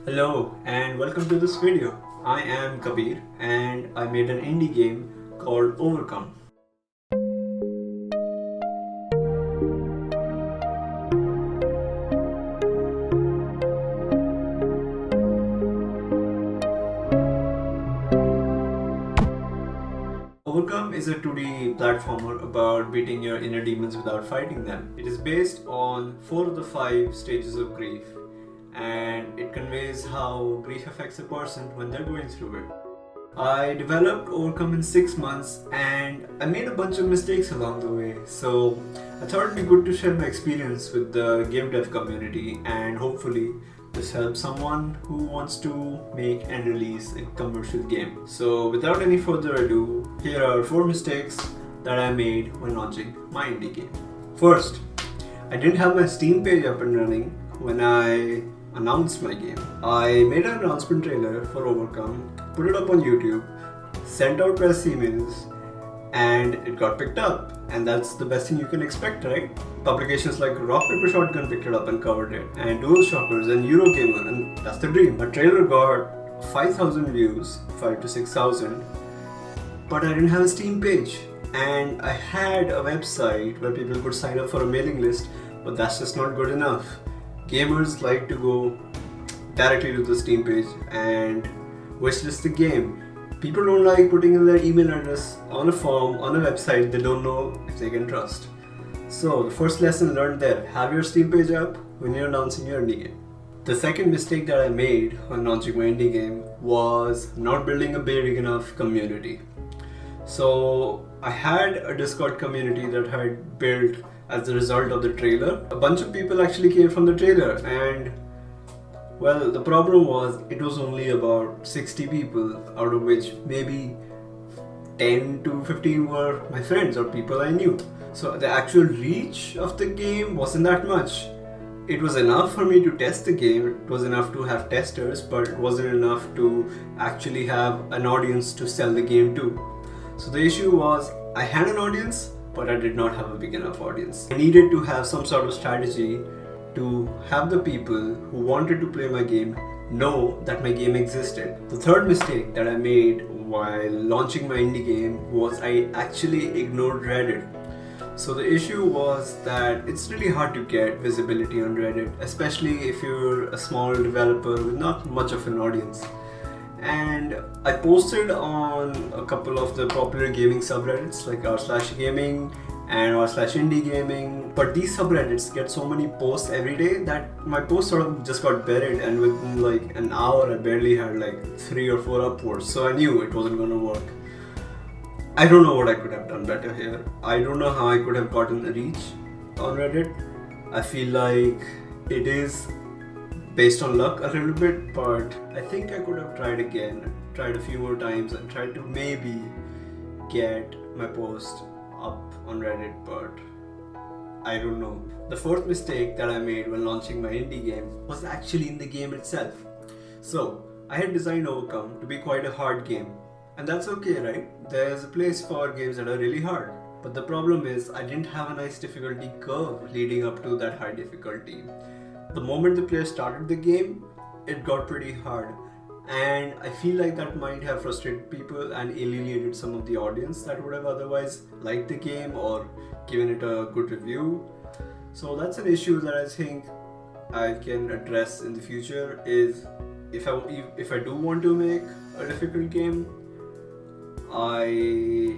Hello and welcome to this video. I am Kabir and I made an indie game called Overcome. Overcome is a 2D platformer about beating your inner demons without fighting them. It is based on 4 of the 5 stages of grief, and it conveys how grief affects a person when they're going through it. I developed Overcome in 6 months and I made a bunch of mistakes along the way, so I thought it'd be good to share my experience with the game dev community and hopefully this helps someone who wants to make and release a commercial game. So without any further ado, here are 4 mistakes that I made when launching my indie game. First, I didn't have my Steam page up and running when I announced my game. I made an announcement trailer for Overcome, put it up on YouTube, sent out press emails, and it got picked up. And that's the best thing you can expect, right? Publications like Rock Paper Shotgun picked it up and covered it, and Dual Shockers and Eurogamer, and that's the dream. My trailer got 5,000 views, 5 to 6,000, but I didn't have a Steam page. And I had a website where people could sign up for a mailing list, but that's just not good enough. Gamers like to go directly to the Steam page and wishlist the game. People don't like putting in their email address on a form, on a website they don't know if they can trust. So the first lesson learned there, have your Steam page up when you're announcing your indie game. The second mistake that I made when launching my indie game was not building a big enough community. So I had a Discord community that I had built as a result of the trailer. A bunch of people actually came from the trailer, and well, the problem was it was only about 60 people, out of which maybe 10 to 15 were my friends or people I knew. So the actual reach of the game wasn't that much. It was enough for me to test the game, it was enough to have testers, but it wasn't enough to actually have an audience to sell the game to. So the issue was I had an audience, but I did not have a big enough audience. I needed to have some sort of strategy to have the people who wanted to play my game know that my game existed. The third mistake that I made while launching my indie game was I actually ignored Reddit. So the issue was that it's really hard to get visibility on Reddit, especially if you're a small developer with not much of an audience. And I posted on a couple of the popular gaming subreddits like r/gaming and r/indie gaming, but these subreddits get so many posts every day that my post sort of just got buried, and within like an hour I barely had like 3 or 4 upvotes, so I knew it wasn't gonna work. I don't know what I could have done better here. I don't know how I could have gotten a reach on Reddit. I feel like it is based on luck a little bit, but I think I could have tried again, tried a few more times and tried to maybe get my post up on Reddit, but I don't know. The fourth mistake that I made when launching my indie game was actually in the game itself. So I had designed Overcome to be quite a hard game, and that's okay, right? There's a place for games that are really hard. But the problem is I didn't have a nice difficulty curve leading up to that high difficulty. The moment the player started the game, it got pretty hard, and I feel like that might have frustrated people and alienated some of the audience that would have otherwise liked the game or given it a good review. So that's an issue that I think I can address in the future. Is if I do want to make a difficult game, I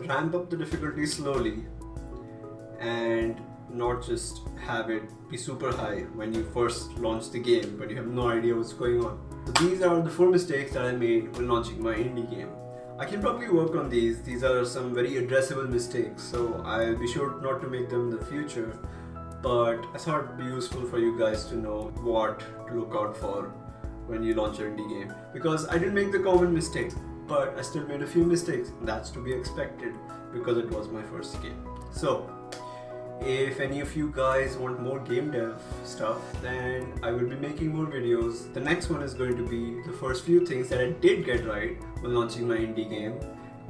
ramp up the difficulty slowly and not just have it be super high when you first launch the game but you have no idea what's going on. So these are the 4 mistakes that I made when launching my indie game. I can probably work on these. These are some very addressable mistakes, so I'll be sure not to make them in the future, but I thought it'd be useful for you guys to know what to look out for when you launch your indie game, because I didn't make the common mistakes, but I still made a few mistakes. That's to be expected because it was my first game. So if any of you guys want more game dev stuff, then I will be making more videos. The next one is going to be the first few things that I did get right when launching my indie game.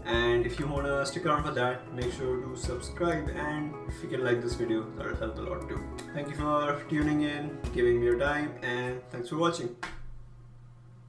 And if you want to stick around for that, make sure to subscribe, and if you can like this video, that will help a lot too. Thank you for tuning in, giving me your time, and thanks for watching.